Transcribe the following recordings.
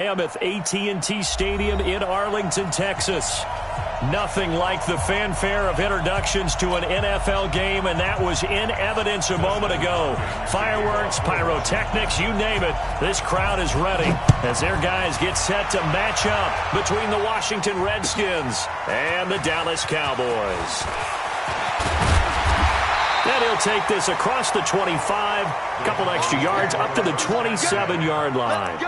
Mammoth AT&T Stadium in Arlington, Texas. Nothing like the fanfare of introductions to an NFL game, and that was in evidence a moment ago. Fireworks, pyrotechnics, you name it. This crowd is ready as their guys get set to match up between the Washington Redskins and the Dallas Cowboys. And he'll take this across the 25, a couple extra yards up to the 27-yard line.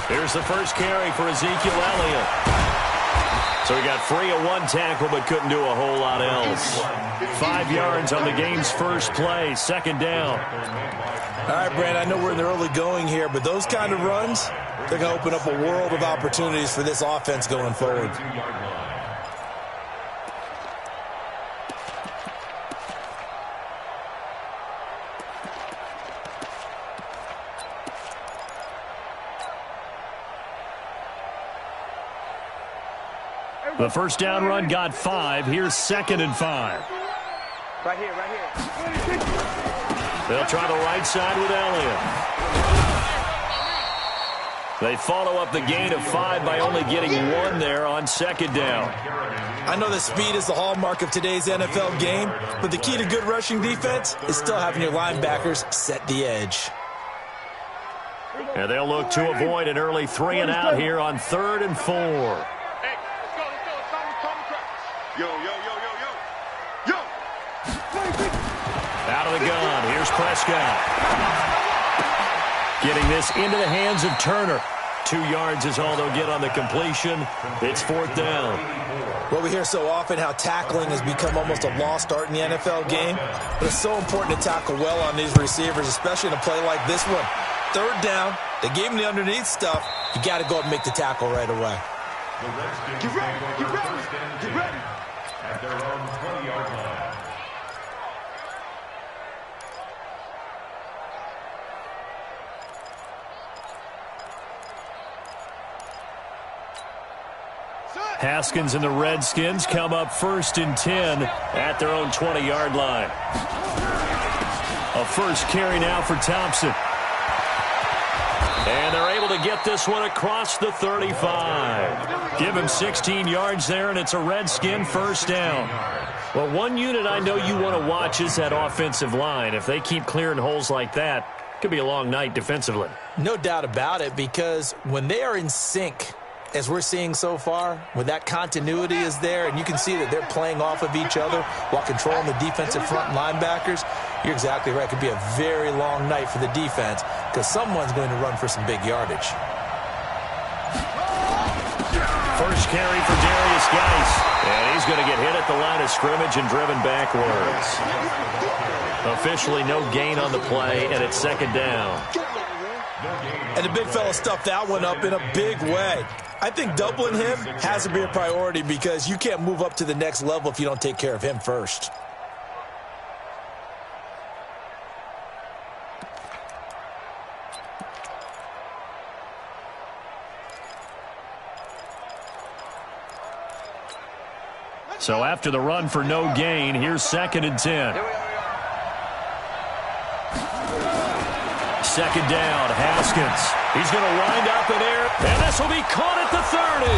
Here's the first carry for Ezekiel Elliott. So he got free of one tackle but couldn't do a whole lot else. 5 yards on the game's first play, second down. All right, Brand, I know we're in the early going here, but those kind of runs, they're going to open up a world of opportunities for this offense going forward. The first down run got 5. Here's 2nd and 5. Right here. They'll try the right side with Elliott. They follow up the gain of 5 by only getting 1 there on 2nd down. I know that speed is the hallmark of today's NFL game, but the key to good rushing defense is still having your linebackers set the edge. And they'll look to avoid an early 3 and out here on 3rd and 4. Out of the gun, here's Prescott. Getting this into the hands of Turner. 2 yards is all they'll get on the completion. It's 4th down. Well, we hear so often how tackling has become almost a lost art in the NFL game, but it's so important to tackle well on these receivers, especially in a play like this one. 3rd down, they gave him the underneath stuff. You got to go up and make the tackle right away. Get ready. At their own 20-yard line. Haskins and the Redskins come up 1st and 10 at their own 20-yard line. A first carry now for Thompson. And they're able to get this one across the 35. Give him 16 yards there, and it's a Redskin first down. Well, one unit I know you want to watch is that offensive line. If they keep clearing holes like that, it could be a long night defensively. No doubt about it, because when they are in sync, as we're seeing so far, when that continuity is there and you can see that they're playing off of each other while controlling the defensive front linebackers, you're exactly right. It could be a very long night for the defense because someone's going to run for some big yardage. First carry for Darius Geis, and he's going to get hit at the line of scrimmage and driven backwards. Officially no gain on the play, and it's 2nd down. And the big fella stuffed that one up in a big way. I think doubling him has to be a priority because you can't move up to the next level if you don't take care of him first. So after the run for no gain, here's 2nd and 10. 2nd down, Haskins. He's going to wind up in air, and this will be caught at the 30.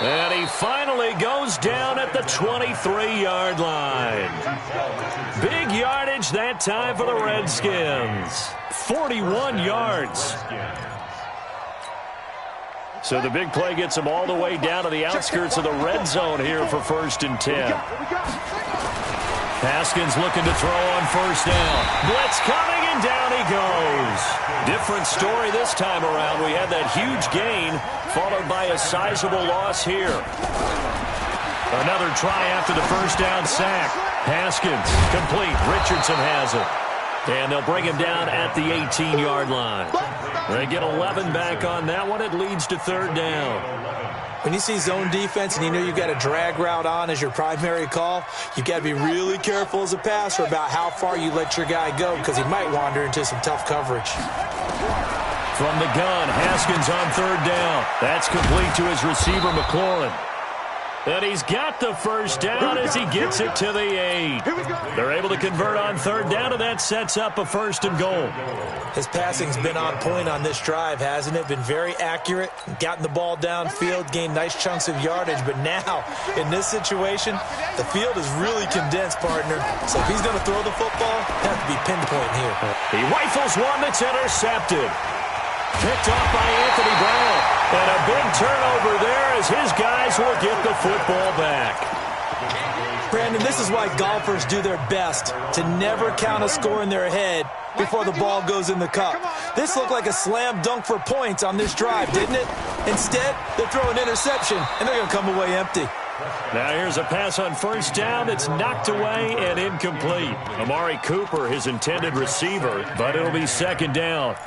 And he finally goes down at the 23-yard line. Big yardage that time for the Redskins. 41 yards. So the big play gets him all the way down to the outskirts of the red zone here for 1st and 10. Haskins looking to throw on 1st down. Blitz coming, and down he goes. Different story this time around. We had that huge gain followed by a sizable loss here. Another try after the 1st down sack. Haskins complete. Richardson has it. And they'll bring him down at the 18-yard line. They get 11 back on that one. It leads to third down. When you see zone defense and you know you've got a drag route on as your primary call, you've got to be really careful as a passer about how far you let your guy go because he might wander into some tough coverage. From the gun, Haskins on third down. That's complete to his receiver, McLaurin. And he's got the first down as he gets it to the 8. They're able to convert on third down, and that sets up a first and goal. His passing's been on point on this drive, hasn't it? Been very accurate, gotten the ball downfield, gained nice chunks of yardage. But now, in this situation, the field is really condensed, partner. So if he's going to throw the football, he'll have to be pinpoint here. He rifles one that's intercepted. Picked off by Anthony Brown. And a big turnover there as his guys will get the football back. Brandon, this is why golfers do their best to never count a score in their head before the ball goes in the cup. This looked like a slam dunk for points on this drive, didn't it? Instead, they throw an interception, and they're going to come away empty. Now here's a pass on first down that's knocked away and incomplete. Amari Cooper, his intended receiver, but it'll be second down.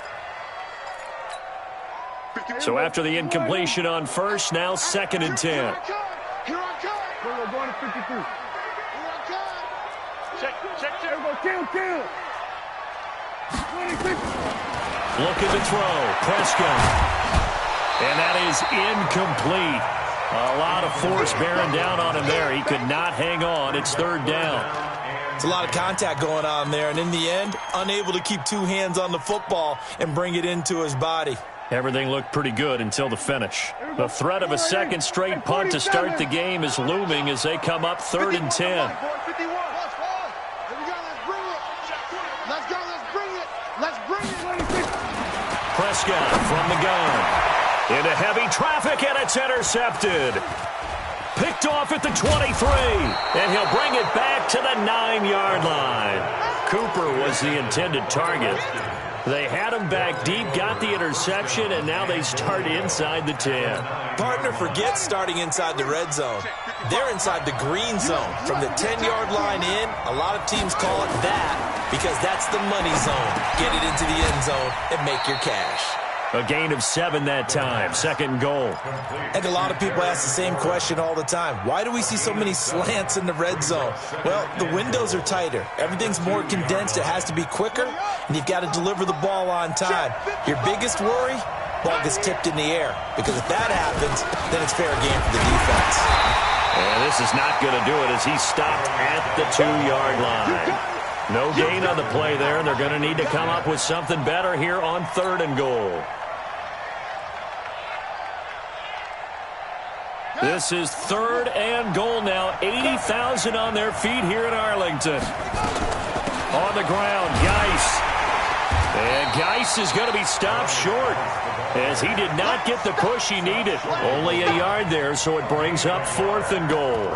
So after the incompletion on first, now second and 10. Here I come. Going to 53. Here I come. Check. Kill. 26. Looking to throw. Prescott. And that is incomplete. A lot of force bearing down on him there. He could not hang on. It's third down. It's a lot of contact going on there, and in the end, unable to keep two hands on the football and bring it into his body. Everything looked pretty good until the finish. The threat of a second straight punt to start the game is looming as they come up third and 10. Prescott from the gun. Into heavy traffic, and it's intercepted. Picked off at the 23, and he'll bring it back to the 9-yard line. Cooper was the intended target. They had him back deep, got the interception, and now they start inside the 10. Partner, forget starting inside the red zone. They're inside the green zone. From the 10-yard line in, a lot of teams call it that because that's the money zone. Get it into the end zone and make your cash. A gain of 7 that time, second and goal. And a lot of people ask the same question all the time. Why do we see so many slants in the red zone? Well, the windows are tighter. Everything's more condensed. It has to be quicker, and you've got to deliver the ball on time. Your biggest worry? Ball gets tipped in the air. Because if that happens, then it's fair game for the defense. And this is not going to do it as he's stopped at the 2-yard line. No gain on the play there, and they're going to need to come up with something better here on third and goal. This is third and goal now. 80,000 on their feet here in Arlington. On the ground, Geis. And Geis is going to be stopped short as he did not get the push he needed. Only a yard there, so it brings up fourth and goal.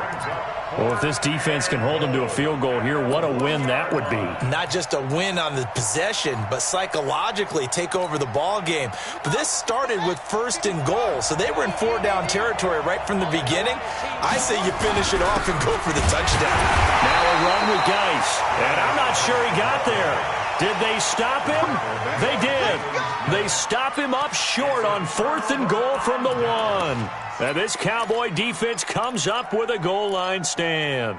Well, if this defense can hold them to a field goal here, what a win that would be. Not just a win on the possession, but psychologically take over the ball game. But this started with first and goal, so they were in 4-down territory right from the beginning. I say you finish it off and go for the touchdown. Now a run with Geis, and I'm not sure he got there. Did they stop him? They did. They stop him up short on fourth and goal from the 1. And this Cowboy defense comes up with a goal line stand.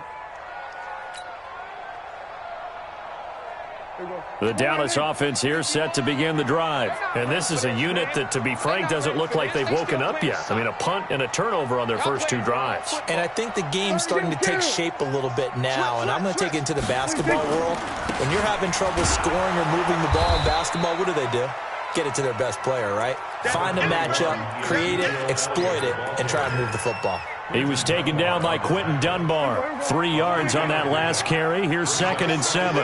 The Dallas offense here set to begin the drive. And this is a unit that, to be frank, doesn't look like they've woken up yet. I mean, a punt and a turnover on their first 2 drives. And I think the game's starting to take shape a little bit now. And I'm going to take it into the basketball world. When you're having trouble scoring or moving the ball in basketball, what do? Get it to their best player, right? Find a matchup, create it, exploit it, and try and move the football. He was taken down by Quentin Dunbar. 3 yards on that last carry. Here's second and 7.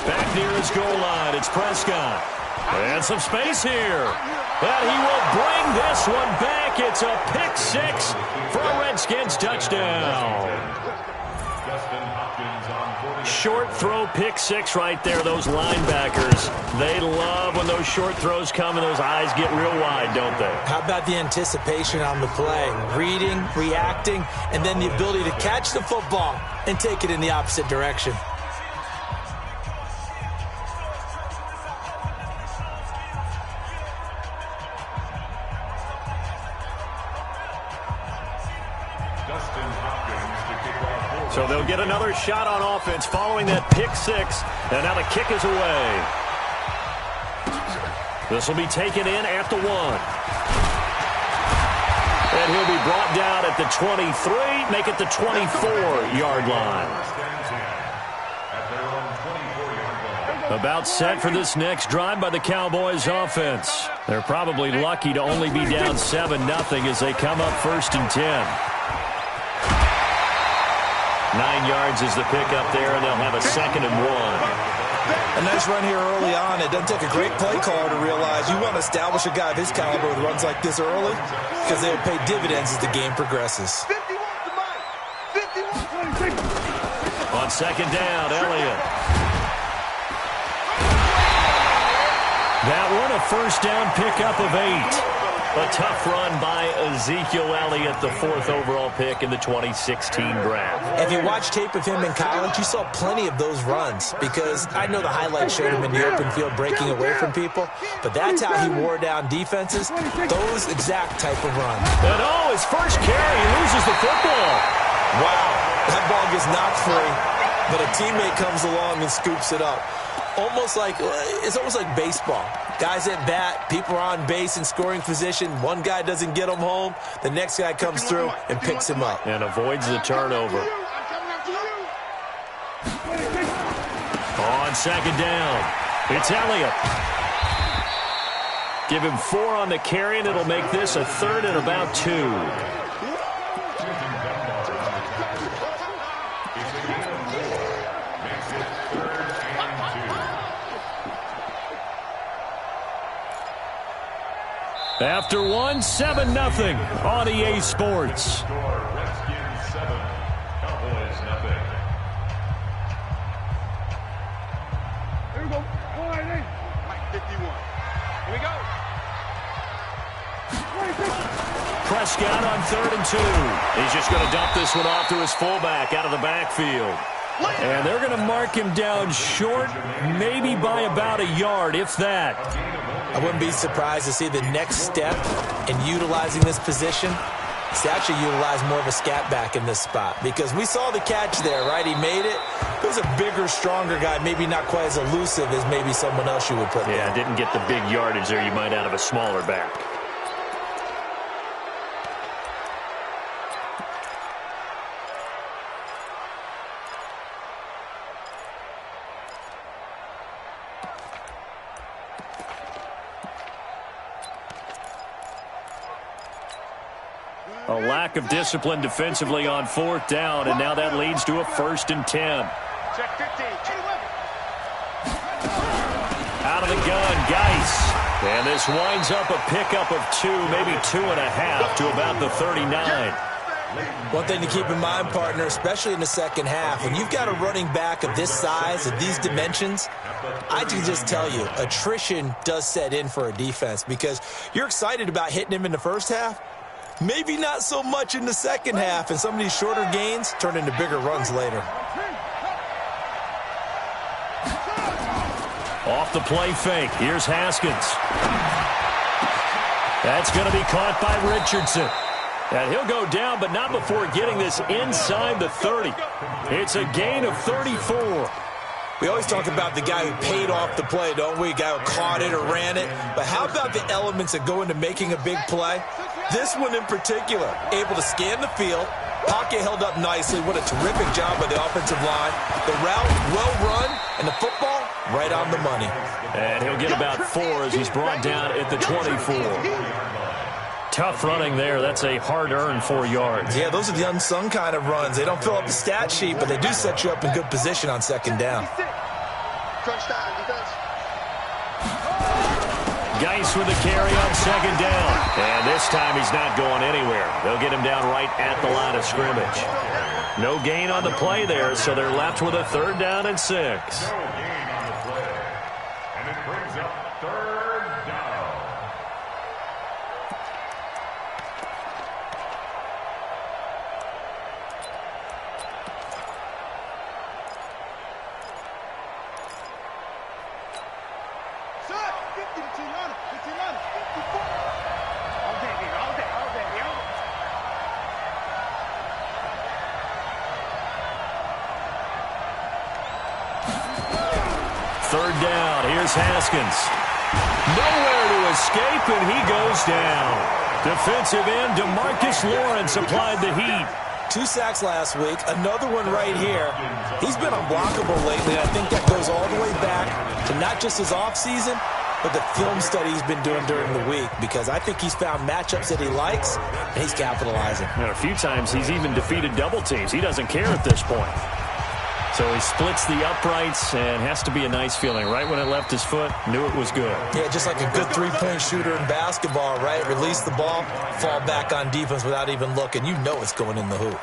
Back near his goal line, it's Prescott. And some space here. But he will bring this one back. It's a pick 6 for a Redskins touchdown. short throw pick six right there, those linebackers. They love when those short throws come and those eyes get real wide, don't they? How about the anticipation on the play? Reading, reacting, and then the ability to catch the football and take it in the opposite direction. So they'll get another shot on offense following that pick six. And now the kick is away. This will be taken in at the 1. And he'll be brought down at the 23, make it the 24-yard line. About set for this next drive by the Cowboys offense. They're probably lucky to only be down 7-0 as they come up 1st and 10. 9 yards is the pickup there, and they'll have a 2nd and 1. A nice run here early on. It doesn't take a great play caller to realize you want to establish a guy of his caliber with runs like this early because they'll pay dividends as the game progresses. 51. On 2nd down, Elliott. That one a 1st down pickup of 8. A tough run by Ezekiel Elliott, the 4th overall pick in the 2016 draft. If you watch tape of him in college, you saw plenty of those runs because I know the highlights showed him in the open field breaking away from people, but that's how he wore down defenses, those exact type of runs. And his first carry, he loses the football. Wow, that ball gets knocked free, but a teammate comes along and scoops it up. It's almost like baseball. Guys at bat, people are on base in scoring position. One guy doesn't get him home. The next guy comes through and picks him up. And avoids the turnover. On 2nd down, it's Elliott. Give him 4 on the carry, and it'll make this a 3rd and about 2. After 1, 7-0 on EA Sports. Redskins 7, Cowboys 0. Here we go. 51. Here we go. Prescott on 3rd and 2. He's just going to dump this one off to his fullback out of the backfield. And they're going to mark him down short, maybe by about a yard, if that. I wouldn't be surprised to see the next step in utilizing this position is to actually utilize more of a scat back in this spot because we saw the catch there, right? He made it. It was a bigger, stronger guy, maybe not quite as elusive as maybe someone else you would put there. Yeah, didn't get the big yardage there you might out of a smaller back. A lack of discipline defensively on 4th down, and now that leads to a 1st and 10. Check 15. Out of the gun, Geis. And this winds up a pickup of 2, maybe 2.5 to about the 39. One thing to keep in mind, partner, especially in the second half, when you've got a running back of this size, of these dimensions, I can just tell you, attrition does set in for a defense because you're excited about hitting him in the first half. Maybe not so much in the second half, and some of these shorter gains turn into bigger runs later. Off the play fake. Here's Haskins. That's going to be caught by Richardson. And he'll go down, but not before getting this inside the 30. It's a gain of 34. We always talk about the guy who paid off the play, don't we? A guy who caught it or ran it. But how about the elements that go into making a big play? This one in particular, able to scan the field, pocket held up nicely. What a terrific job by the offensive line. The route well run, and the football right on the money. And he'll get about 4 as he's brought down at the 24. Tough running there. That's a hard-earned 4 yards. Yeah, those are the unsung kind of runs. They don't fill up the stat sheet, but they do set you up in good position on 2nd down. Geis with the carry on second down. And this time he's not going anywhere. They'll get him down right at the line of scrimmage. No gain on the play there, so they're left with a 3rd down and 6. No gain on the play. And it brings up 3rd down. Set. 50 to 200. 59. 54. All day, nigga. All day. All day, yo. Third down. Here's Haskins. Nowhere to escape, and he goes down. Defensive end DeMarcus Lawrence applied the heat. 2 sacks last week, another one right here. He's been unblockable lately, and I think that goes all the way back to not just his offseason, but the film study he's been doing during the week, because I think he's found matchups that he likes, and he's capitalizing. And a few times he's even defeated double teams. He doesn't care at this point. So he splits the uprights, and has to be a nice feeling. Right when it left his foot, knew it was good. Yeah, just like a good three-point shooter in basketball, right? Release the ball, fall back on defense without even looking. You know it's going in the hoop.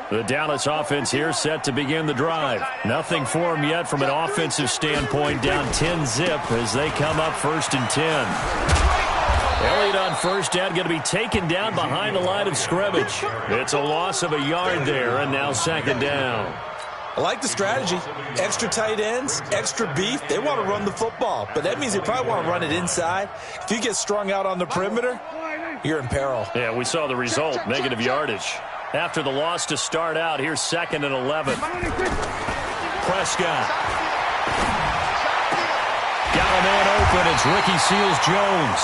The Dallas offense here set to begin the drive. Nothing for them yet from an offensive standpoint, down 10-zip as they come up 1st and 10. Elliott on first down, going to be taken down behind the line of scrimmage. It's a loss of a yard there, and now 2nd down. I like the strategy. Extra tight ends, extra beef. They want to run the football, but that means they probably want to run it inside. If you get strung out on the perimeter, you're in peril. Yeah, we saw the result, negative yardage. After the loss to start out, here's 2nd and 11. Prescott. Got a man open. It's Ricky Seals-Jones.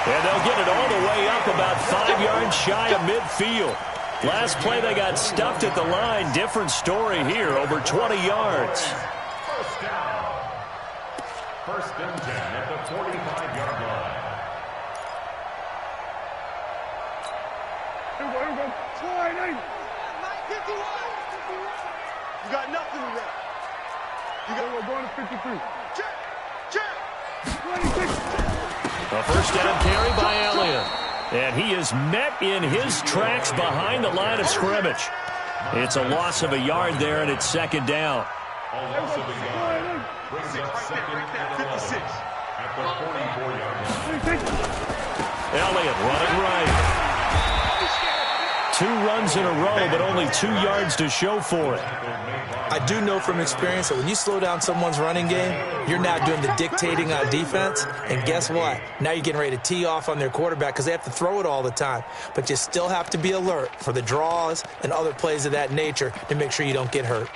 And they'll get it all the way up about 5 yards shy of midfield. Last play they got stuffed at the line. Different story here, over 20 yards. First down. 1st and 10 at the 45-yard line. Here we go. Slide in. 51. You got nothing to run. You got we're going to 53. Check. Check. 26. A 1st down carry by Elliott. And he is met in his tracks behind the line of scrimmage. It's a loss of a yard there, and it's 2nd down. A loss of a yard. Brings up 2nd and 11 at the 44-yard line. Elliott running right. 2 runs in a row, but only 2 yards to show for it. I do know from experience that when you slow down someone's running game, you're now doing the dictating on defense. And guess what? Now you're getting ready to tee off on their quarterback because they have to throw it all the time. But you still have to be alert for the draws and other plays of that nature to make sure you don't get hurt.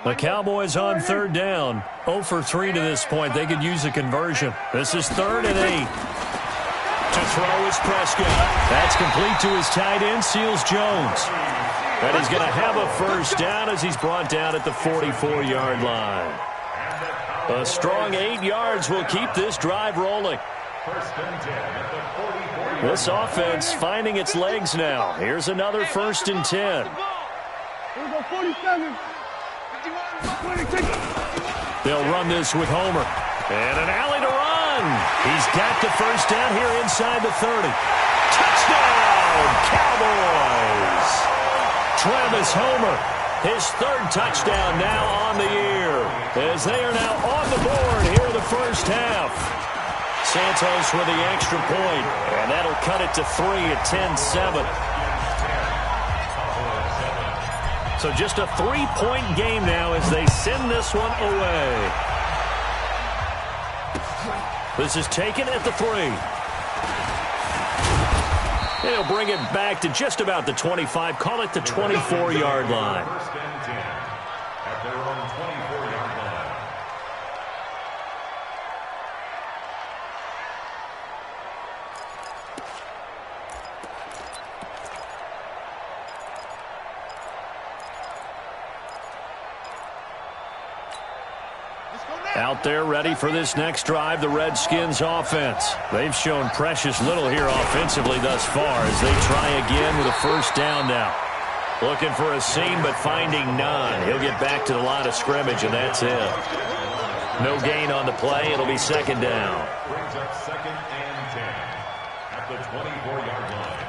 The Cowboys on 3rd down. 0 for 3 to this point. They could use a conversion. This is 3rd and 8. To throw is Prescott. That's complete to his tight end, Seals-Jones. And he's going to have a 1st down as he's brought down at the 44-yard line. A strong 8 yards will keep this drive rolling. 1st and 10 at the 44-yard line. This offense finding its legs now. Here's another 1st and 10. Here we go. 47. 26. They'll run this with Homer. And an alley to run. He's got the 1st down here inside the 30. Touchdown, Cowboys. Travis Homer, his 3rd touchdown now on the year, as they are now on the board here in the 1st half. Santos with the extra point, and that'll cut it to 3 at 10-7. So just a 3-point game now as they send this one away. This is taken at the 3. They'll bring it back to just about the 25. Call it the 24-yard line. 1st and 10 at their own 24-yard line. Out there ready for this next drive, the Redskins offense. They've shown precious little here offensively thus far as they try again with a first down now. Looking for a seam, but finding none. He'll get back to the line of scrimmage, and that's it. No gain on the play. It'll be second down. Brings up second and 10 at the 24-yard line.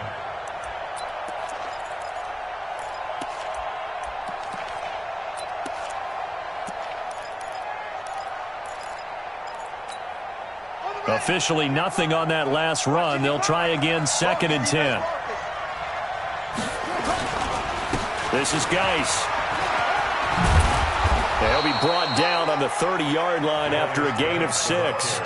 Officially nothing on that last run. They'll try again, second and 10. This is Geis. He'll be brought down on the 30-yard line after a gain of 6.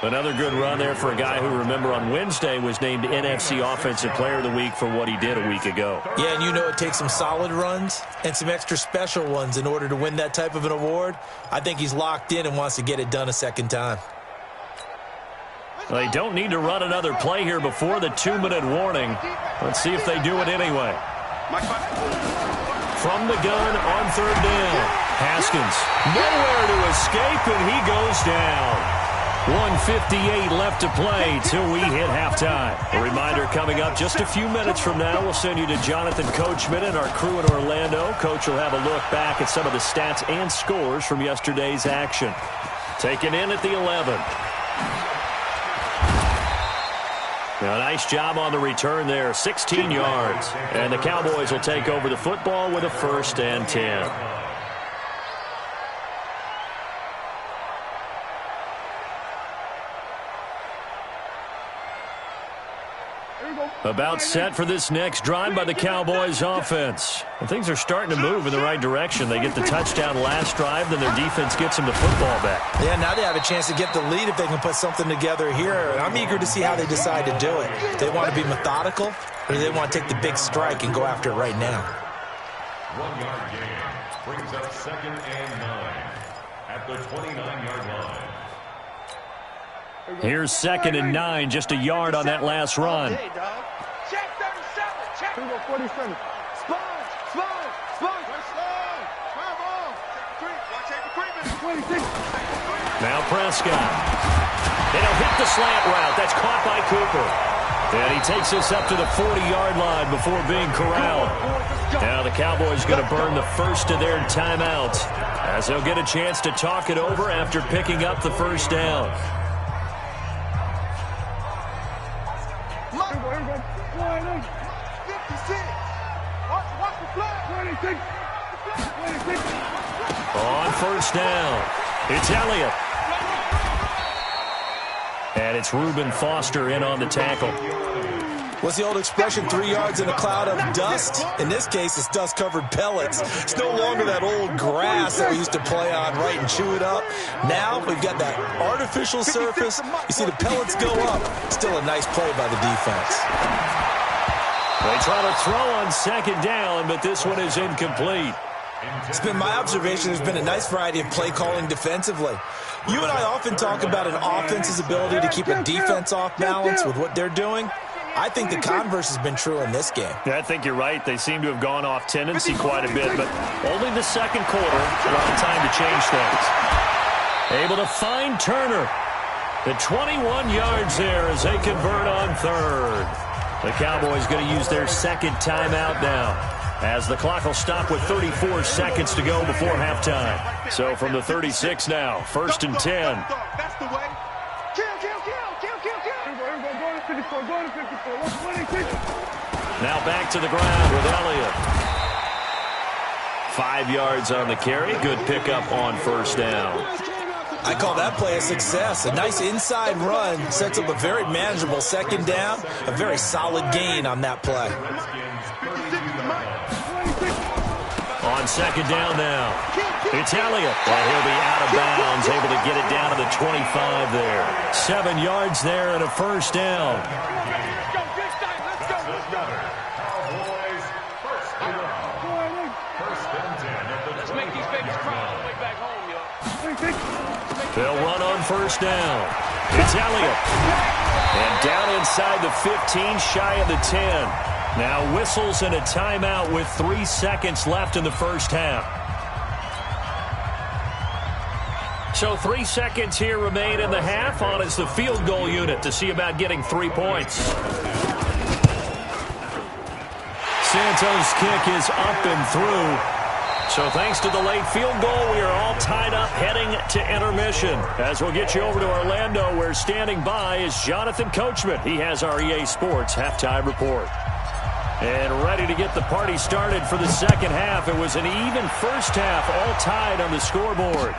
Another good run there for a guy who, remember, on Wednesday was named NFC Offensive Player of the Week for what he did a week ago. Yeah, and you know it takes some solid runs and some extra special ones in order to win that type of an award. I think he's locked in and wants to get it done a second time. They don't need to run another play here before the 2-minute warning. Let's see if they do it anyway. From the gun on third down. Haskins nowhere to escape, and he goes down. 1:58 left to play till we hit halftime. A reminder coming up just a few minutes from now. We'll send you to Jonathan Coachman and our crew in Orlando. Coach will have a look back at some of the stats and scores from yesterday's action. Taken in at the 11. Now, nice job on the return there, 16 yards. And the Cowboys will take over the football with a first and 10. About set for this next drive by the Cowboys offense. Well, things are starting to move in the right direction. They get the touchdown last drive, then their defense gets them the football back. Yeah, now they have a chance to get the lead if they can put something together here. I'm eager to see how they decide to do it. Do they want to be methodical, or do they want to take the big strike and go after it right now? 1 yard gain brings up second and 9 at the 29-yard line. Here's second and 9, just a yard on that last run. Check 37. Check. 47. Sponge. Watch 26. Now Prescott. It'll hit the slant route. That's caught by Cooper. And he takes us up to the 40-yard line before being corralled. Now the Cowboys going to burn the first of their timeouts as they'll get a chance to talk it over after picking up the first down. On first down, it's Elliott. And it's Reuben Foster in on the tackle. What's the old expression, 3 yards in a cloud of dust? In this case, it's dust-covered pellets. It's no longer that old grass that we used to play on, right, and chew it up. Now we've got that artificial surface. You see the pellets go up. Still a nice play by the defense. They try to throw on second down, but this one is incomplete. It's been my observation there's been a nice variety of play calling defensively. You and I often talk about an offense's ability to keep a defense off balance with what they're doing. I think the converse has been true in this game. Yeah, I think you're right. They seem to have gone off tendency quite a bit, but only the second quarter, a lot of time to change things. Able to find Turner. The 21 yards there as they convert on third. The Cowboys going to use their second timeout now, as the clock will stop with 34 seconds to go before halftime. So from the 36 now, first and 10. That's the way. Kill. Now back to the ground with Elliott. 5 yards on the carry. Good pickup on first down. I call that play a success. A nice inside run sets up a very manageable second down. A very solid gain on that play. On second down now, it's Elliott. And he'll be out of bounds, able to get it down to the 25 there. 7 yards there and a first down. Let's make these babies cry on the way back home, y'all. They'll run on first down. It's Elliott. And down inside the 15, shy of the 10. Now whistles and a timeout with 3 seconds left in the first half. So 3 seconds here remain in the half. On is the field goal unit to see about getting 3 points. Santos' kick is up and through. So thanks to the late field goal, we are all tied up heading to intermission. As we'll get you over to Orlando, where standing by is Jonathan Coachman. He has our EA Sports halftime report. And ready to get the party started for the second half. It was an even first half, all tied on the scoreboard.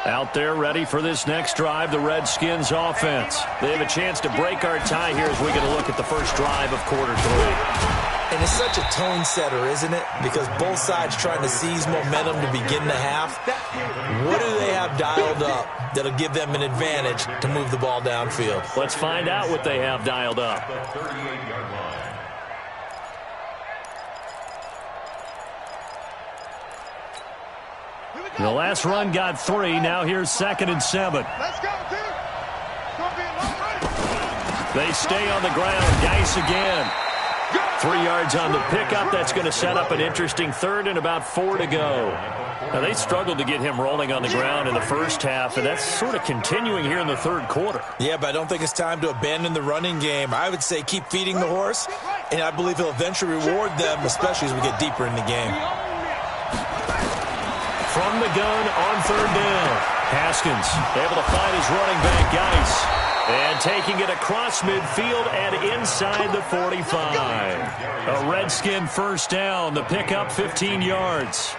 Out there ready for this next drive, the Redskins offense. They have a chance to break our tie here as we get a look at the first drive of quarter 3. And it's such a tone setter, isn't it? Because both sides trying to seize momentum to begin the half. What do they have dialed up that'll give them an advantage to move the ball downfield? Let's find out what they have dialed up. The 38-yard line. The last run got 3. Now here's 2nd and 7. Let's go, dude. They stay on the ground. Geis again. 3 yards on the pickup. That's going to set up an interesting third and about 4 to go. Now, they struggled to get him rolling on the ground in the first half, and that's sort of continuing here in the third quarter. Yeah, but I don't think it's time to abandon the running game. I would say keep feeding the horse, and I believe he'll eventually reward them, especially as we get deeper in the game. From the gun on third down. Haskins able to find his running back, Geis. And taking it across midfield and inside the 45. A Redskin first down. The pickup 15 yards.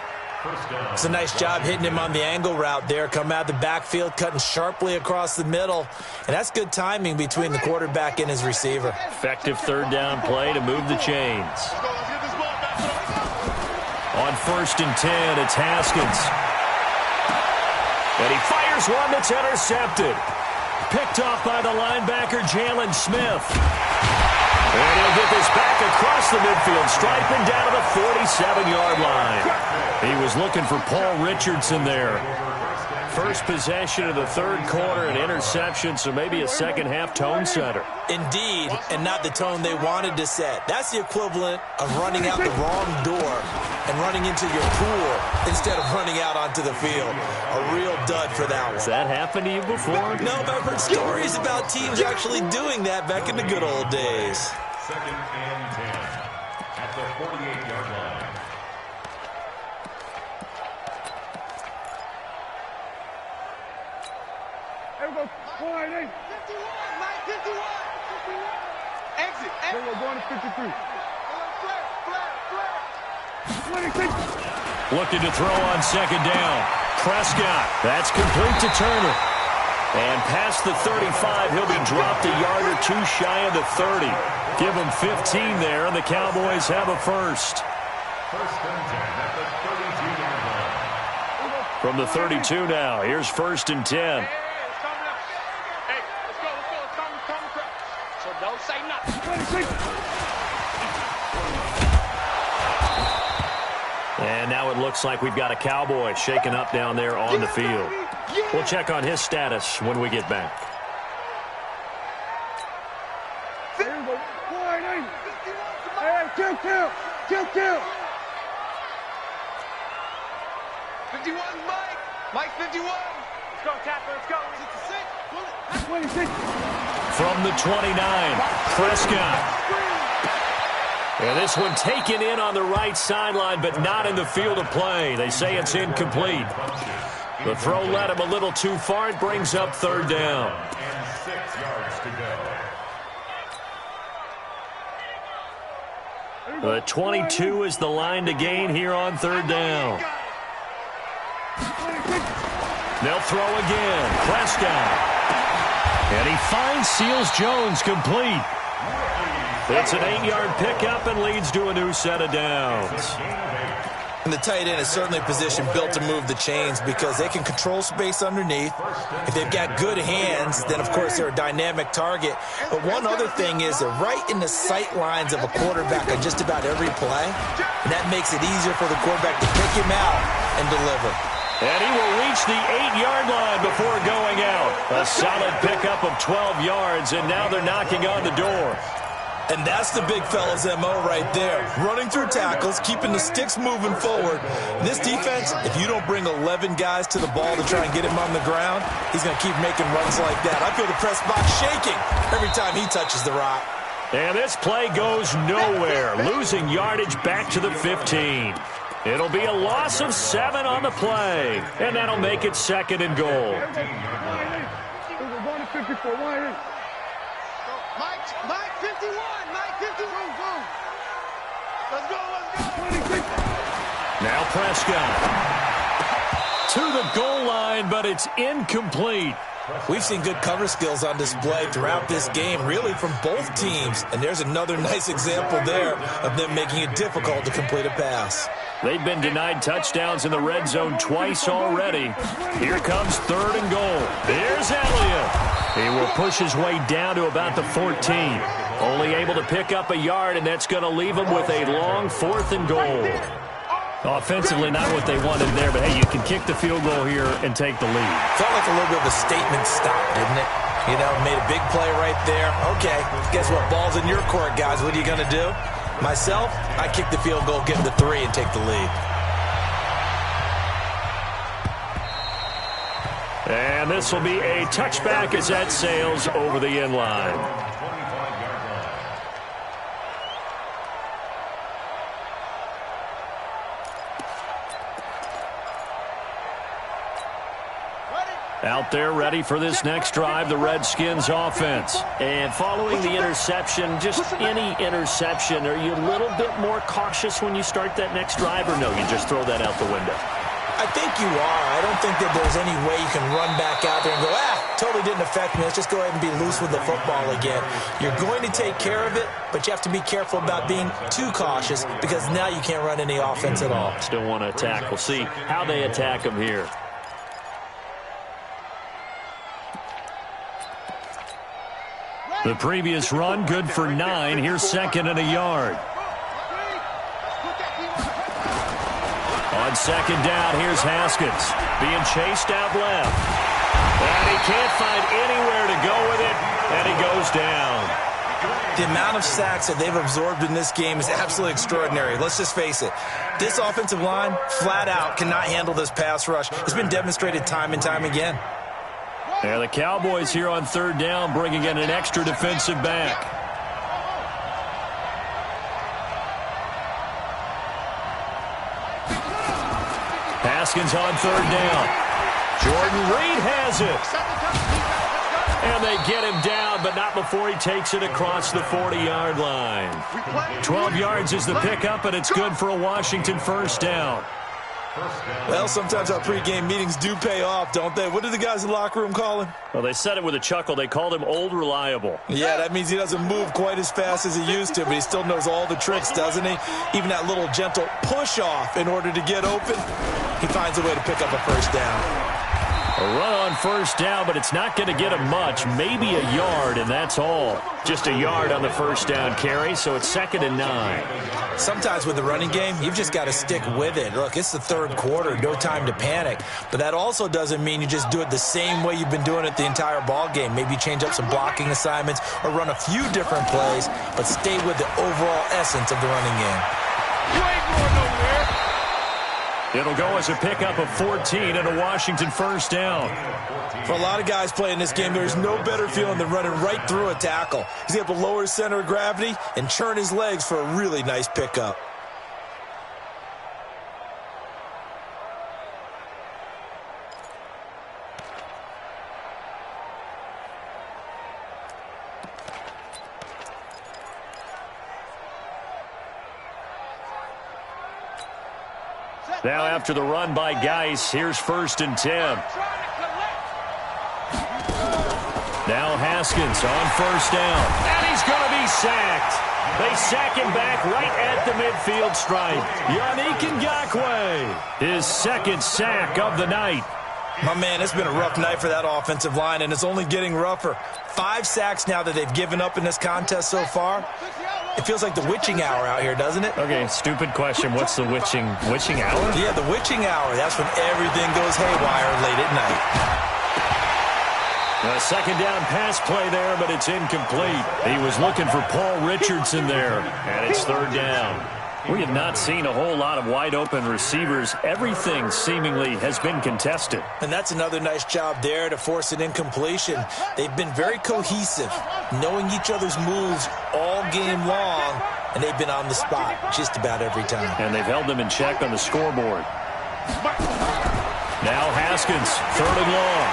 It's a nice job hitting him on the angle route there. Come out of the backfield, cutting sharply across the middle. And that's good timing between the quarterback and his receiver. Effective third down play to move the chains. On 1st and 10, it's Haskins. And he fires one that's intercepted. Picked off by the linebacker, Jalen Smith. And he'll get this back across the midfield stripe and down to the 47-yard line. He was looking for Paul Richardson there. First possession of the third quarter, an interception, so maybe a second-half tone setter. Indeed, and not the tone they wanted to set. That's the equivalent of running out the wrong door and running into your pool instead of running out onto the field. A real dud for that one. Has that happened to you before? No, but I've heard stories about teams actually doing that back in the good old days. 2nd and 10 at the 48-yard line. Everybody, 4-8. 51, Mike, 51. Exit. We're going to 53. Flare. 26. Looking to throw on second down. Prescott. That's complete to Turner. And past the 35, he'll be dropped a yard or 2 shy of the 30. Give him 15 there, and the Cowboys have a first. 1st and 10 at the 32-yard line. From the 32 now, here's 1st and 10. So don't say nothing. 26. And now it looks like we've got a Cowboy shaken up down there on the field. We'll check on his status when we get back. Kill. 51, Mike. Mike, 51. Let's go, Tapper. Let's go. 66. 26. From the 29, Prescott. And this one taken in on the right sideline, but not in the field of play. They say it's incomplete. The throw led him a little too far. It brings up third down. And 6 yards to go. The 22 is the line to gain here on third down. They'll throw again. Prescott. And he finds Seals Jones complete. It's an 8-yard pickup and leads to a new set of downs. And the tight end is certainly a position built to move the chains because they can control space underneath. If they've got good hands, then, of course, they're a dynamic target. But one other thing is they're right in the sight lines of a quarterback on just about every play. And that makes it easier for the quarterback to pick him out and deliver. And he will reach the 8-yard line before going out. A solid pickup of 12 yards, and now they're knocking on the door. And that's the big fella's MO right there. Running through tackles, keeping the sticks moving forward. This defense, if you don't bring 11 guys to the ball to try and get him on the ground, he's going to keep making runs like that. I feel the press box shaking every time he touches the rock. And this play goes nowhere, losing yardage back to the 15. It'll be a loss of 7 on the play, and that'll make it 2nd and goal. Mike 51, Mike 51. Let's go. Now Prescott to the goal line, but it's incomplete. We've seen good cover skills on display throughout this game, really from both teams. And there's another nice example there of them making it difficult to complete a pass. They've been denied touchdowns in the red zone twice already. Here comes 3rd and goal. Here's Elliott. He will push his way down to about the 14. Only able to pick up a yard, and that's going to leave him with a long 4th and goal. Offensively, not what they wanted there, but, hey, you can kick the field goal here and take the lead. Felt like a little bit of a statement stop, didn't it? You know, made a big play right there. Okay, guess what? Ball's in your court, guys. What are you going to do? Myself, I kick the field goal, get the 3, and take the lead. And this will be a touchback as that sails over the end line. Out there ready for this next drive, the Redskins offense. And following the interception, just any interception, are you a little bit more cautious when you start that next drive, or no, you just throw that out the window? I think you are. I don't think that there's any way you can run back out there and go, totally didn't affect me. Let's just go ahead and be loose with the football again. You're going to take care of it, but you have to be careful about being too cautious because now you can't run any offense at all. Still want to attack. We'll see how they attack them here. The previous run, good for 9. Here's 2nd and a yard. On 2nd down, here's Haskins. Being chased out left. And he can't find anywhere to go with it, and he goes down. The amount of sacks that they've absorbed in this game is absolutely extraordinary. Let's just face it. This offensive line, flat out, cannot handle this pass rush. It's been demonstrated time and time again. And the Cowboys here on 3rd down, bringing in an extra defensive back. Haskins on 3rd down. Jordan Reed has it. And they get him down, but not before he takes it across the 40-yard line. 12 yards is the pickup, and it's good for a Washington 1st down. Well, sometimes our pregame meetings do pay off, don't they? What do the guys in the locker room call him? Well, they said it with a chuckle. They called him Old Reliable. Yeah, that means he doesn't move quite as fast as he used to, but he still knows all the tricks, doesn't he? Even that little gentle push-off in order to get open, he finds a way to pick up a 1st down. A run on 1st down, but it's not going to get him much. Maybe a yard, and that's all. Just a yard on the 1st down carry, so it's 2nd and 9. Sometimes with the running game, you've just got to stick with it. Look, it's the 3rd quarter, no time to panic. But that also doesn't mean you just do it the same way you've been doing it the entire ball game. Maybe change up some blocking assignments or run a few different plays, but stay with the overall essence of the running game. You ain't going nowhere. It'll go as a pickup of 14 and a Washington 1st down. For a lot of guys playing this game, there's no better feeling than running right through a tackle. He's able to lower his center of gravity and churn his legs for a really nice pickup. Now after the run by Geis, here's 1st and 10. Now Haskins on 1st down, and he's going to be sacked. They sack him back right at the midfield stripe. Yannick Ngakoue, his second sack of the night. My man, it's been a rough night for that offensive line, and it's only getting rougher. 5 sacks now that they've given up in this contest so far. It feels like the witching hour out here, doesn't it? Okay, stupid question. What's the witching hour? Yeah, the witching hour. That's when everything goes haywire late at night. A second down pass play there, but it's incomplete. He was looking for Paul Richardson there, and it's third down. We have not seen a whole lot of wide-open receivers. Everything seemingly has been contested. And that's another nice job there to force an incompletion. They've been very cohesive, knowing each other's moves all game long, and they've been on the spot just about every time. And they've held them in check on the scoreboard. Now Haskins, third and long.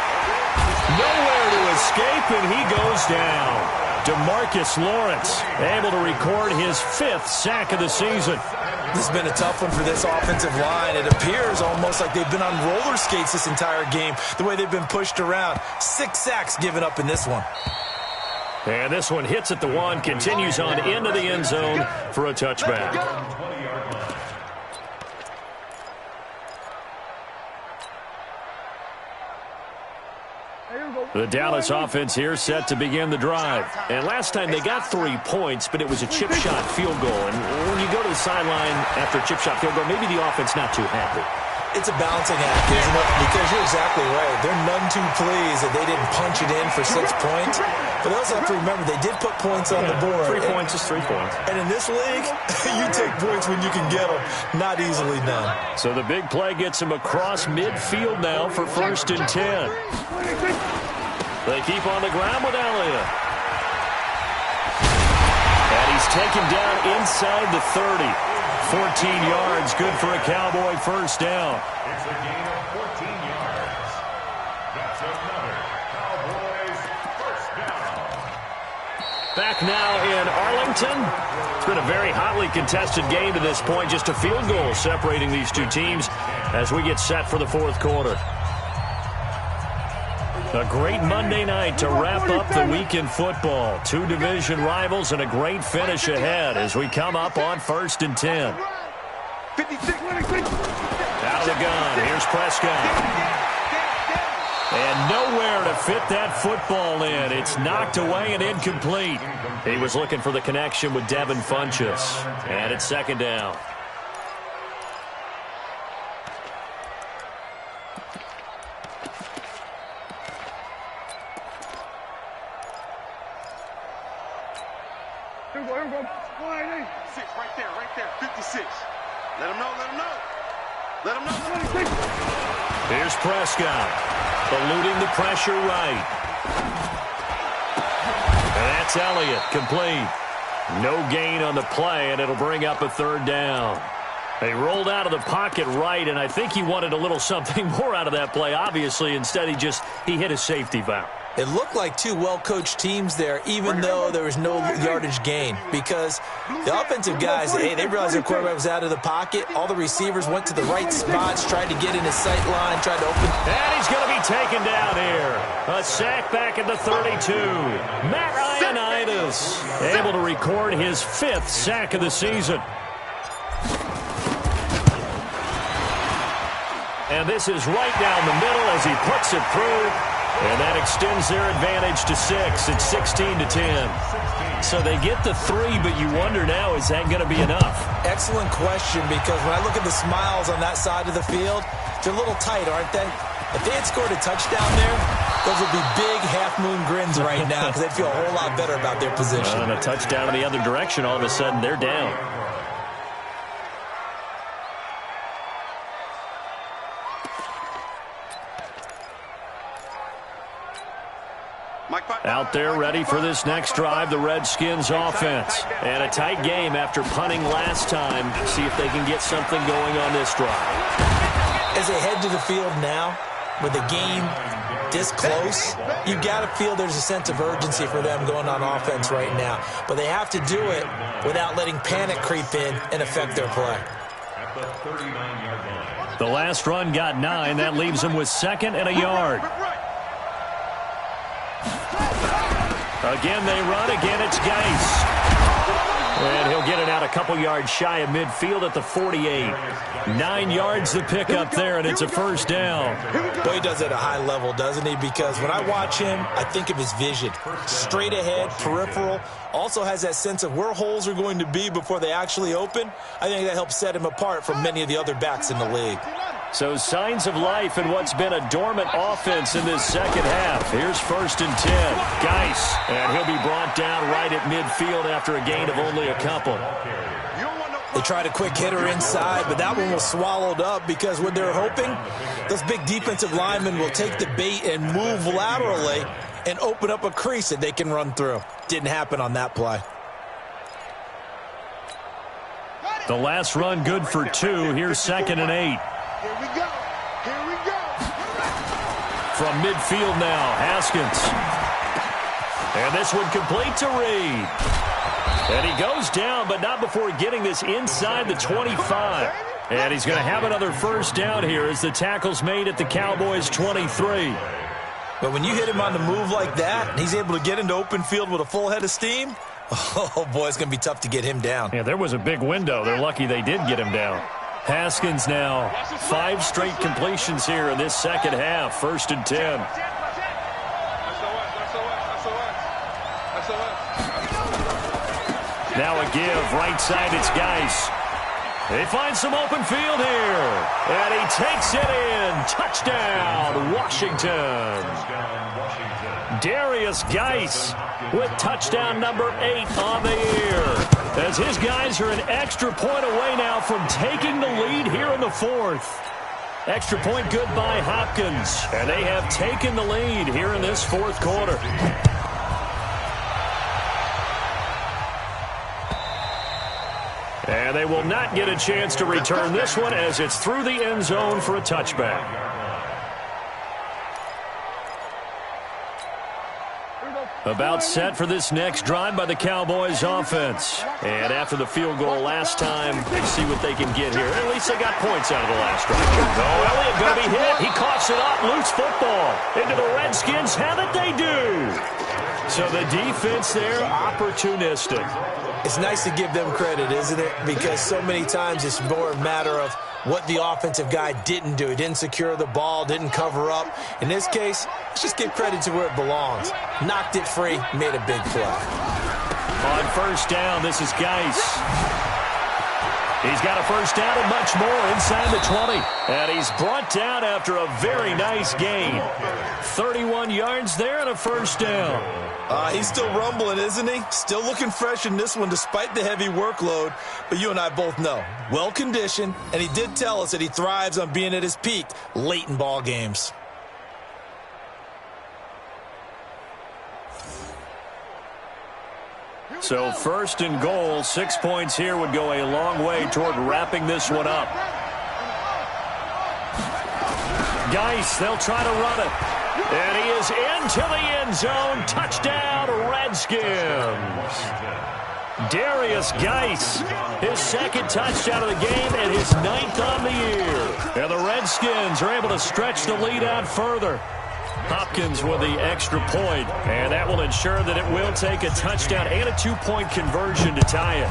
Nowhere to escape, and he goes down. DeMarcus Lawrence able to record his 5th sack of the season. This has been a tough one for this offensive line. It appears almost like they've been on roller skates this entire game, the way they've been pushed around. 6 sacks given up in this one. And this one hits at the 1, continues on into the end zone for a touchback. The Dallas offense here set to begin the drive. And last time they got 3 points, but it was a chip shot field goal. And when you go to the sideline after a chip shot field goal, maybe the offense not too happy. It's a balancing act, isn't it? Because you're exactly right. They're none too pleased that they didn't punch it in for 6 points. But they also have to remember they did put points on the board. 3 points is 3 points. And in this league, you take points when you can get them. Not easily done. So the big play gets him across midfield now for 1st and 10. They keep on the ground with Elliott. And he's taken down inside the 30. 14 yards, good for a Cowboy first down. It's a gain of 14 yards. That's another Cowboys first down. Back now in Arlington. It's been a very hotly contested game to this point. Just a field goal separating these two teams as we get set for the 4th quarter. A great Monday night to wrap up the week in football. 2 division rivals and a great finish ahead as we come up on 1st and 10. Out of the gun. Here's Prescott. And nowhere to fit that football in. It's knocked away and incomplete. He was looking for the connection with Devin Funchess. And it's 2nd down. Here we go. 6 right there. 56. Let him know. Let him know. Here's Prescott. Eluding the pressure right. And that's Elliott, complete. No gain on the play, and it'll bring up a 3rd down. They rolled out of the pocket right, and I think he wanted a little something more out of that play, obviously. Instead, he hit a safety valve. It looked like 2 well-coached teams there, even though there was no yardage gain. Because the offensive guys, they realized their quarterback was out of the pocket. All the receivers went to the right spots, tried to get in his sight line, tried to open. And he's going to be taken down here. A sack back at the 32. Matt Ioannidis able to record his 5th sack of the season. And this is right down the middle as he puts it through. And that extends their advantage to 6. It's 16-10. So they get the 3, but you wonder now, is that going to be enough? Excellent question, because when I look at the smiles on that side of the field, they're a little tight, aren't they? If they had scored a touchdown there, those would be big half-moon grins right now because they'd feel a whole lot better about their position. And a touchdown in the other direction, all of a sudden they're down. Out there ready for this next drive, the Redskins offense. And a tight game after punting last time. See if they can get something going on this drive. As they head to the field now, with the game this close, you've got to feel there's a sense of urgency for them going on offense right now. But they have to do it without letting panic creep in and affect their play. At the 39-yard line. The last run got 9. That leaves them with 2nd and a yard. Again, they run. Again, it's Geis. And he'll get it out a couple yards shy of midfield at the 48. 9 yards to pick up there, and it's a first down. Boy, he does it at a high level, doesn't he? Because when I watch him, I think of his vision. Straight ahead, peripheral. Also has that sense of where holes are going to be before they actually open. I think that helps set him apart from many of the other backs in the league. So signs of life in what's been a dormant offense in this second half. Here's 1st and 10. Geis, and he'll be brought down right at midfield after a gain of only a couple. They tried a quick hitter inside, but that one was swallowed up because what they're hoping, those big defensive linemen will take the bait and move laterally and open up a crease that they can run through. Didn't happen on that play. The last run good for 2. Here's 2nd and 8. Here we go. Here we go. From midfield now, Haskins. And this one complete to Reed. And he goes down, but not before getting this inside the 25. And he's going to have another first down here as the tackle's made at the Cowboys' 23. But when you hit him on the move like that, and he's able to get into open field with a full head of steam, oh, boy, it's going to be tough to get him down. Yeah, there was a big window. They're lucky they did get him down. Haskins now, 5 straight completions here in this second half. 1st and 10. Now a give, right side, it's Geis. They find some open field here. And he takes it in. Touchdown, Washington. Darius Geis with touchdown number 8 on the year. As his guys are an extra point away now from taking the lead here in the 4th. Extra point good by Hopkins. And they have taken the lead here in this 4th quarter. And they will not get a chance to return this one as it's through the end zone for a touchback. About set for this next drive by the Cowboys offense. And after the field goal last time, see what they can get here. At least they got points out of the last drive. Oh, Elliott going to be hit. He coughs it up. Loose football. Into the Redskins. Have it they do. So the defense there, opportunistic. It's nice to give them credit, isn't it? Because so many times it's more a matter of what the offensive guy didn't do. He didn't secure the ball, didn't cover up. In this case, let's just give credit to where it belongs. Knocked it free, made a big play. On 1st down, this is Geis. He's got a first down and much more inside the 20. And he's brought down after a very nice gain. 31 yards there and a first down. He's still rumbling, isn't he? Still looking fresh in this one despite the heavy workload. But you and I both know, well-conditioned, and he did tell us that he thrives on being at his peak late in ball games. So 1st and goal, 6 points here would go a long way toward wrapping this one up. Geis, they'll try to run it. And he is into the end zone. Touchdown, Redskins. Darius Geis, his 2nd touchdown of the game and his 9th on the year. And the Redskins are able to stretch the lead out further. Hopkins with the extra point, and that will ensure that it will take a touchdown and a 2-point conversion to tie it.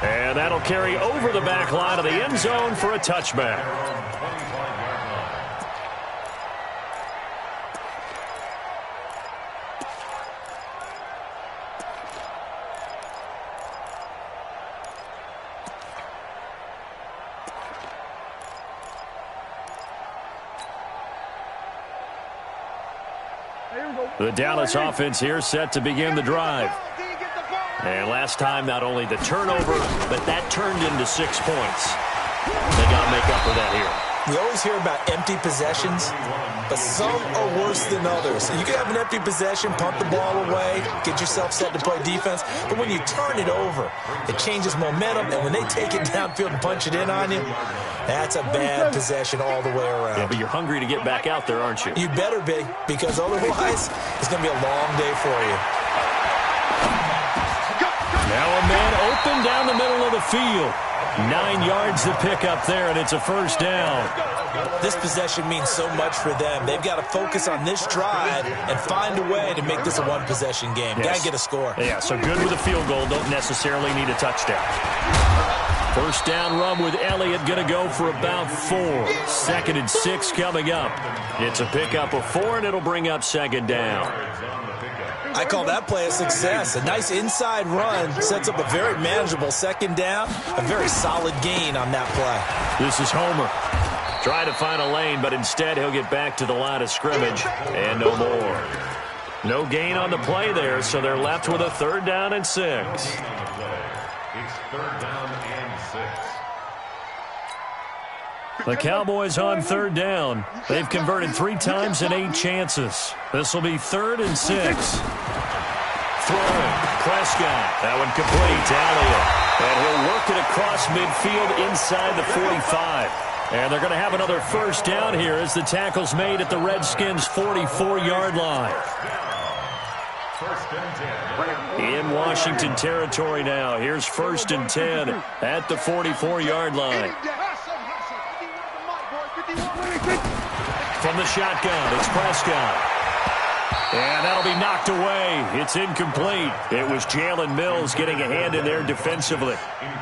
And that'll carry over the back line of the end zone for a touchback. The Dallas offense here set to begin the drive. And last time, not only the turnover, but that turned into 6 points. They got to make up for that here. We always hear about empty possessions, but some are worse than others. You can have an empty possession, punt the ball away, get yourself set to play defense, but when you turn it over, it changes momentum, and when they take it downfield and punch it in on you, that's a bad possession all the way around. Yeah, but you're hungry to get back out there, aren't you? You better be, because otherwise, it's going to be a long day for you. Now a man open down the middle of the field. 9 yards to pick up there, and it's a first down. This possession means so much for them. They've got to focus on this drive and find a way to make this a one-possession game. Yes. Got to get a score. Yeah, so good with a field goal. Don't necessarily need a touchdown. First down run with Elliott, going to go for about 4. 2nd and 6 coming up. It's a pickup of 4, and it'll bring up 2nd down. I call that play a success. A nice inside run sets up a very manageable 2nd down. A very solid gain on that play. This is Homer. Trying to find a lane, but instead he'll get back to the line of scrimmage, and no more. No gain on the play there, so they're left with a 3rd down and 6. It's 3rd down and 6. The Cowboys on 3rd down. They've converted 3 times in 8 chances. This will be 3rd and 6. Throwing. Prescott. That one complete to Elliott. And he'll work it across midfield inside the 45. And they're going to have another first down here as the tackle's made at the Redskins' 44-yard line. In Washington territory now. Here's 1st and 10 at the 44-yard line. From the shotgun, it's Prescott. And that'll be knocked away. It's incomplete. It was Jalen Mills getting a hand in there defensively.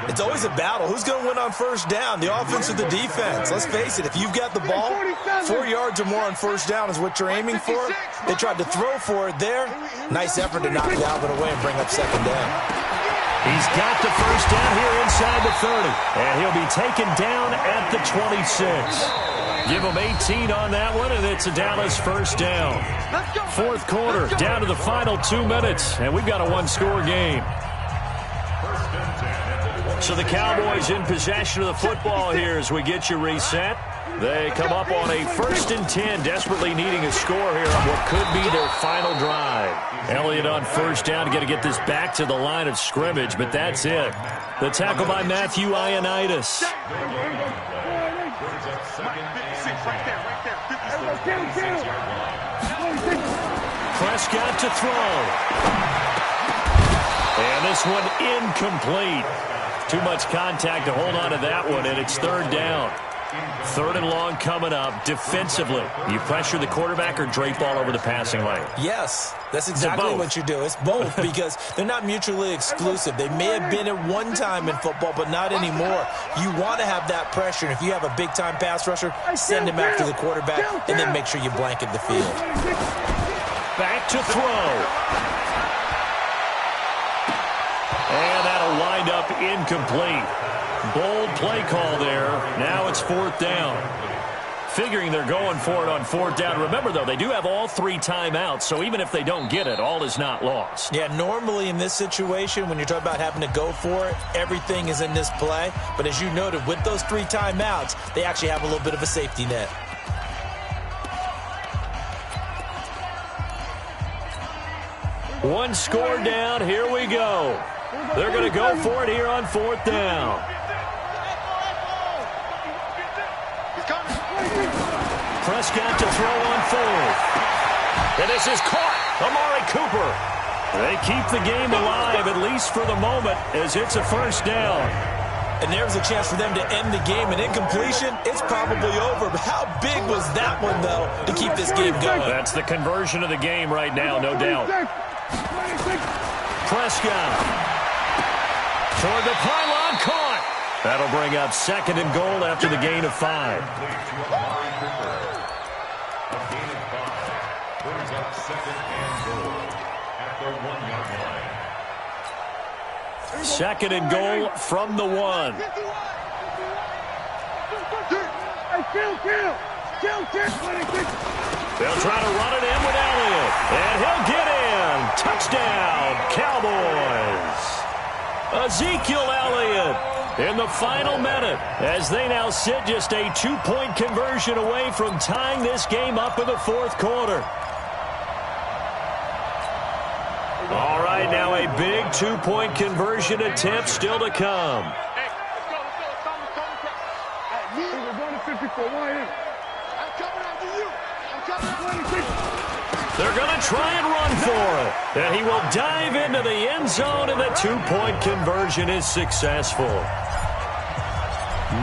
It's always a battle. Who's going to win on first down, the offense or the defense? Let's face it, if you've got the ball, 4 yards or more on first down is what you're aiming for. They tried to throw for it there. Nice effort to knock Dalvin away and bring up 2nd down. He's got the first down here inside the 30. And he'll be taken down at the 26. Give him 18 on that one, and it's a Dallas first down. 4th quarter, down to the final 2 minutes, and we've got a 1-score game. So the Cowboys in possession of the football here as we get you reset. They come up on a 1st and 10, desperately needing a score here on what could be their final drive. Elliott on first down, got to get this back to the line of scrimmage, but that's it. The tackle by Matthew Ioannidis. Prescott to throw. And this one incomplete. Too much contact to hold on to that one, and it's 3rd down. 3rd and long coming up. Defensively, you pressure the quarterback or drape all over the passing lane? Yes, that's exactly what you do. It's both because they're not mutually exclusive. They may have been at one time in football, but not anymore. You want to have that pressure, and if you have a big-time pass rusher, send him after the quarterback, and then make sure you blanket the field. Back to throw. And that'll wind up incomplete. Bold play call there. Now it's 4th down. Figuring they're going for it on 4th down. Remember, though, they do have all 3 timeouts, so even if they don't get it, all is not lost. Yeah, normally in this situation, when you're talking about having to go for it, everything is in this play. But as you noted, with those 3 timeouts, they actually have a little bit of a safety net. One score down. Here we go. They're going to go for it here on 4th down. Prescott to throw on 4th. And this is caught. Amari Cooper. They keep the game alive, at least for the moment, as it's a first down. And there's a chance for them to end the game. An incompletion, it's probably over. But how big was that one, though, to keep this game going? That's the conversion of the game right now, no doubt. Prescott. Toward the pylon, caught. That'll bring up 2nd and goal after the gain of 5. Brings up 2nd and goal at the 1-yard line. 2nd and goal from the 1. They'll try to run it in with Elliott. And he'll get in. Touchdown, Cowboys. Ezekiel Elliott in the final minute as they now sit just a 2-point conversion away from tying this game up in the 4th quarter. All right, now a big 2-point conversion attempt still to come. Hey, let's go. We're going to 54. I'm coming after you. I'm coming after you. They're going to try and run for it. And he will dive into the end zone, and the two-point conversion is successful.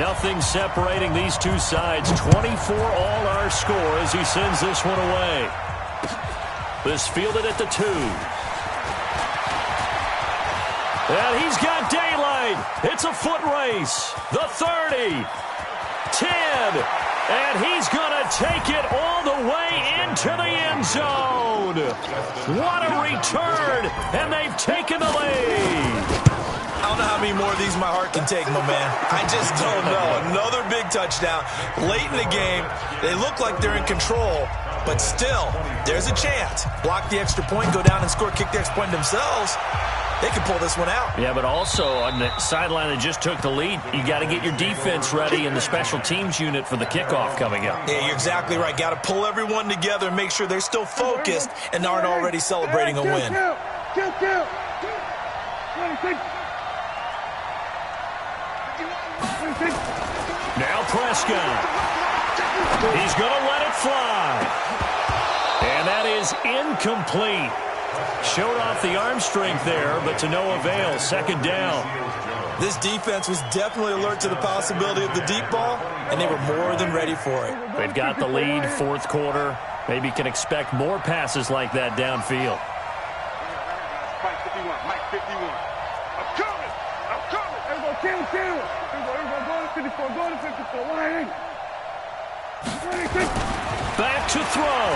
Nothing separating these two sides. 24 all our score as he sends this one away. This fielded at the 2. And he's got daylight. It's a foot race. The 30. 10. And he's going to take it all the way into the end zone. What a return. And they've taken the lead. I don't know how many more of these my heart can take, my man. I just don't know. Another big touchdown. Late in the game, they look like they're in control, but still, there's a chance. Block the extra point, go down and score, kick the extra point themselves. They can pull this one out. Yeah, but also on the sideline that just took the lead, you got to get your defense ready in the special teams unit for the kickoff coming up. Yeah, you're exactly right. Got to pull everyone together and make sure they're still focused and aren't already celebrating a win. Now Prescott. He's going to let it fly. And that is incomplete. Showed off the arm strength there, but to no avail. Second down. This defense was definitely alert to the possibility of the deep ball, and they were more than ready for it. They've got the lead, fourth quarter. Maybe can expect more passes like that downfield. Mike 51, Mike 51. I'm coming. Everybody, kill. Everybody, go to 54, go to 54. 188. Back to throw.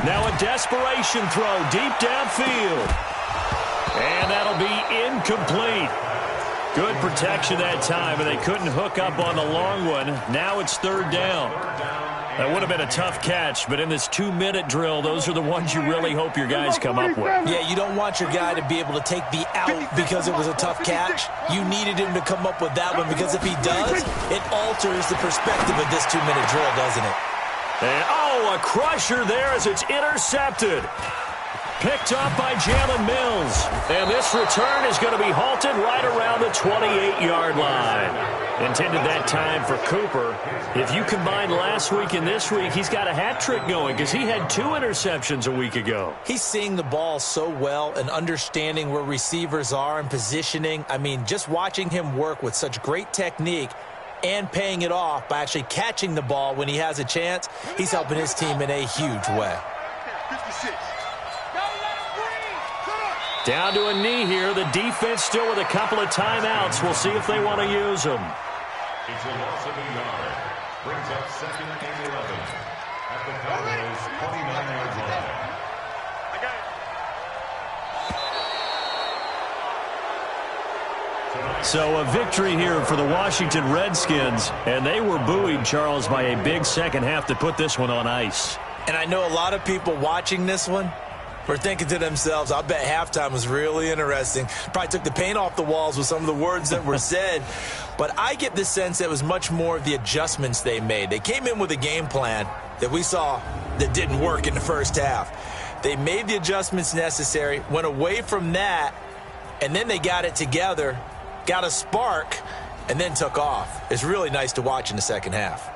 Now a desperation throw deep downfield. And that'll be incomplete. Good protection that time, and they couldn't hook up on the long one. Now it's third down. That would have been a tough catch, but in this 2-minute drill, those are the ones you really hope your guys come up with. Yeah, you don't want your guy to be able to take the out because it was a tough catch. You needed him to come up with that one, because if he does, it alters the perspective of this 2-minute drill, doesn't it? And, a crusher there as it's intercepted. Picked up by Jalen Mills. And this return is going to be halted right around the 28-yard line. Intended that time for Cooper. If you combine last week and this week, he's got a hat trick going because he had 2 interceptions a week ago. He's seeing the ball so well and understanding where receivers are and positioning. I mean, just watching him work with such great technique and paying it off by actually catching the ball when he has a chance, he's helping his team in a huge way. 56. Down to a knee here. The defense still with a couple of timeouts. We'll see if they want to use them. It's a loss of a yard. Brings up second and 11 at the Cowboys' 29-yard line. I got it. So a victory here for the Washington Redskins, and they were buoyed, Charles, by a big second half to put this one on ice. And I know a lot of people watching this one were thinking to themselves, I bet halftime was really interesting. Probably took the paint off the walls with some of the words that were said. But I get the sense that it was much more of the adjustments they made. They came in with a game plan that we saw that didn't work in the first half. They made the adjustments necessary, went away from that, and then they got it together, got a spark, and then took off. It's really nice to watch in the second half.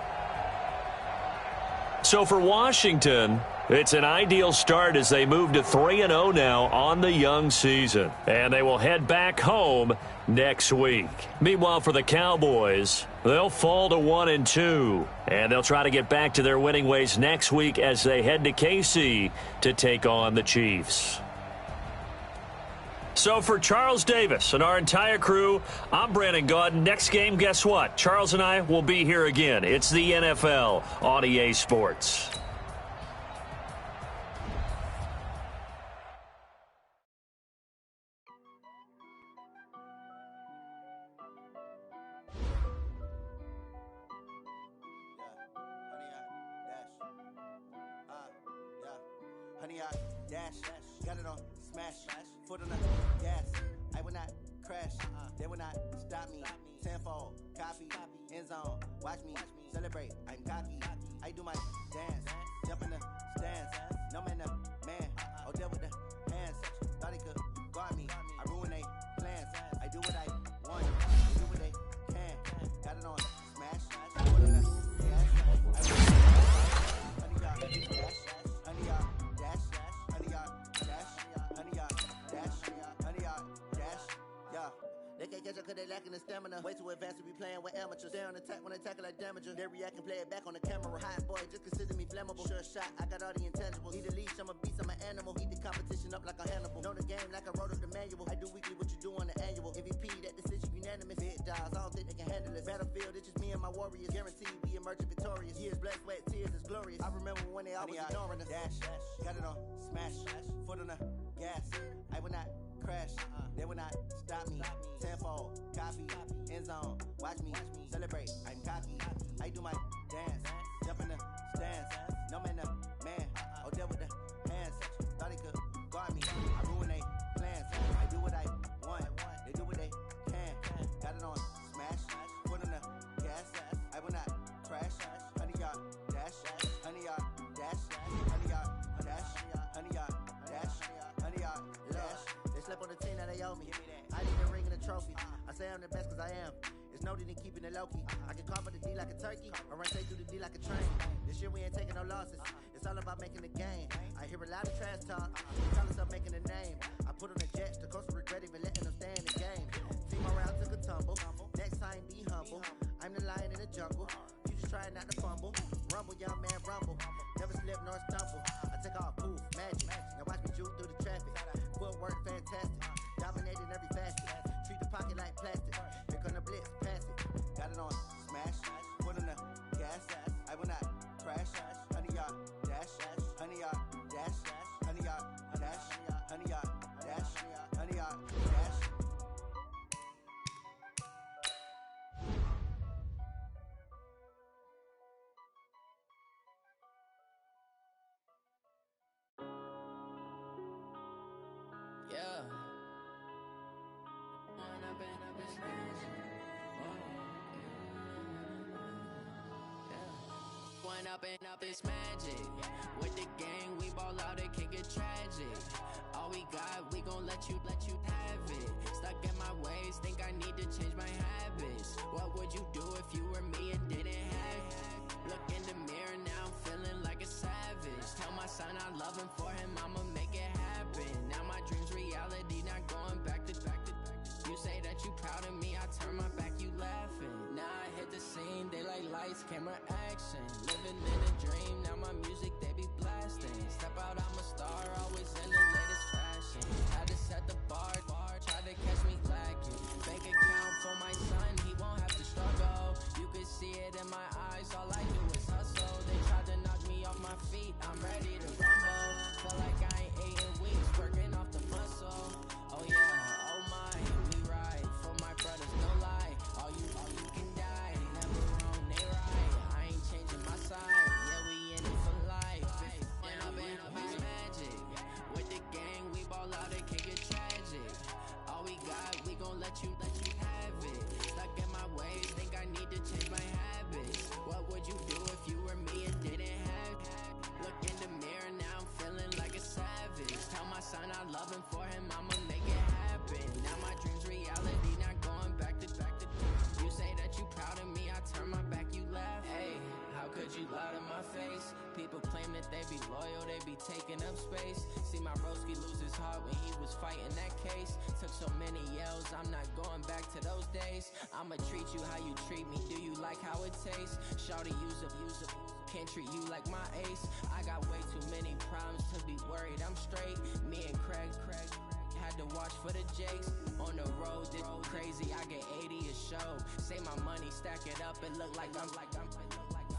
So for Washington, it's an ideal start as they move to 3-0 now on the young season. And they will head back home next week. Meanwhile, for the Cowboys, they'll fall to 1-2. And they'll try to get back to their winning ways next week as they head to KC to take on the Chiefs. So for Charles Davis and our entire crew, I'm Brandon Gaudin. Next game, guess what? Charles and I will be here again. It's the NFL on EA Sports. Honey, I dash, got it on smash, foot on the gas. I will not crash, they will not stop me. Tenfold, copy, end zone, watch me celebrate. I'm cocky, I do my dance, jump in the stands. No man, the man, oh deal with the hands. Thought he could guard me, I ruin they plans. I do what I want, they do what they can. Got it on smash, foot on the gas. catch up cause they lacking the stamina. Way too advanced to be playing with amateurs. Stay on attack when they tackle like damager. They react and play it back on the camera. Hot boy, just consider me flammable. Sure shot, I got all the intangibles. Need a leash, I'm a beast, I'm an animal. Heat the competition up like a Hannibal. Know the game like I wrote up the manual. I do weekly what you do on the annual. MVP, that decision unanimous. Big dogs, I don't think they can handle it. Battlefield, it's just me and my warriors. Guaranteed we emerging victorious. Years, blood, sweat, tears, it's glorious. I remember when they always ignoring us. Dash, got it on, smash, foot on the gas. I will not crash, they will not stop me. Tenfold, copy, end zone, watch me celebrate. I'm cocky, I do my dance, jump in the stands. No man, man, oh there with the hands. Thought he could guard me, I ruin they plans. I do what I want, they do what they can. Got it on, smash, foot on the gas. I will not crash, 100-yard dash, 100-yard dash, 100-yard dash, 100-yard dash, 100-yard dash. They slept on the team, now they owe me. I need a ring and a trophy. I say I'm the best cause I am. It's noted in keeping it low-key. I can carve the D like a turkey, or run straight through the D like a train. This year we ain't taking no losses. It's all about making the game. I hear a lot of trash talk. They tell us I'm making a name. I put on the jets, the coach regret even letting them stay in the game. Team around took a tumble. Next time be humble. I'm the lion in the jungle. You just trying not to fumble. Rumble, young man, rumble. Never slip nor stumble. I take off, poof, magic. Now watch me juke through the traffic. Footwork fantastic. Dominating every facet. Treat the pocket like plastic. Here come the blitz, pass it. Got it on, smash. Foot on the gas. I will not crash. 100-yard dash. 100-yard dash. 100-yard dash. 100-yard dash. 100-yard dash. Yeah. One up and up, it's magic. With the gang, we ball out, it can get tragic. All we got, we gon' let you have it. Stuck in my ways, think I need to change my habits. What would you do if you were me and didn't have it? Look in the mirror, now I'm feeling like a savage. Tell my son I love him, for him I'ma make it happen. Now my dream's reality, not going back to. You say that you proud of me, I turn my back, you laughing. Now I hit the scene, they like lights, camera, action. Living in a dream, now my music, they be blasting. Step out, I'm a star, always in the latest fashion. Had to set the bar, try to catch me lacking. Bank account for my son, he won't have to struggle. You can see it in my eyes, all I do is hustle. They tried to knock me off my feet, I'm ready to rumble. Feel like I ain't ate in weeks, working off the muscle. Oh yeah, oh my, we ride for my brothers, no lie. All you can die, never wrong, they right. I ain't changing my side, yeah, we in it for life. And up it's magic. With the gang, we ball out, it can get tragic. All we got, we gon' let you have it. Stuck in my ways, think I need to change my habits. What would you do if you were me and didn't have it? Look in the mirror, now I'm feeling like a savage. Tell my son I love him, for him I'ma make it happen. Now my dream's reality, not going back to. You say that you proud of me, I turn my back, you laugh. Hey, how could you lie to my face? People claim that they be loyal, they be taking up space. See my broski lose his heart when he was fighting that case. Took so many yells, I'm not going back to those days. I'ma treat you how you treat me, do you like how it tastes? Shawty, use a can't treat you like my ace. I got way too many problems to be worried, I'm straight. Me and Craig had to watch for the Jakes. On the road, this crazy, I get 80 a show. Say my money, stack it up, it look like I'm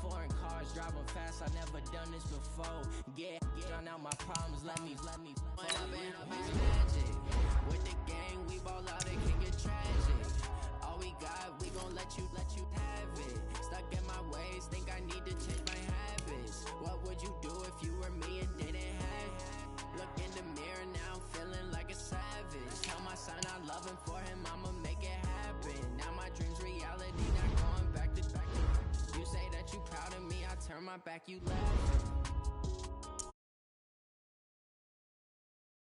foreign cars, driving fast, I never done this before. Get drown out my problems, let me One up and up is magic. With the gang, we ball out, it can get tragic. All we got, we gon' let you have it. Stuck in my ways, think I need to change my habits. What would you do if you were me and didn't have it? Look in the mirror, now I'm feeling like a savage. Tell my son I love him, for him I'ma make it happen. Now my dream's reality, not going back to. You say that you proud of me, I turn my back, you laugh.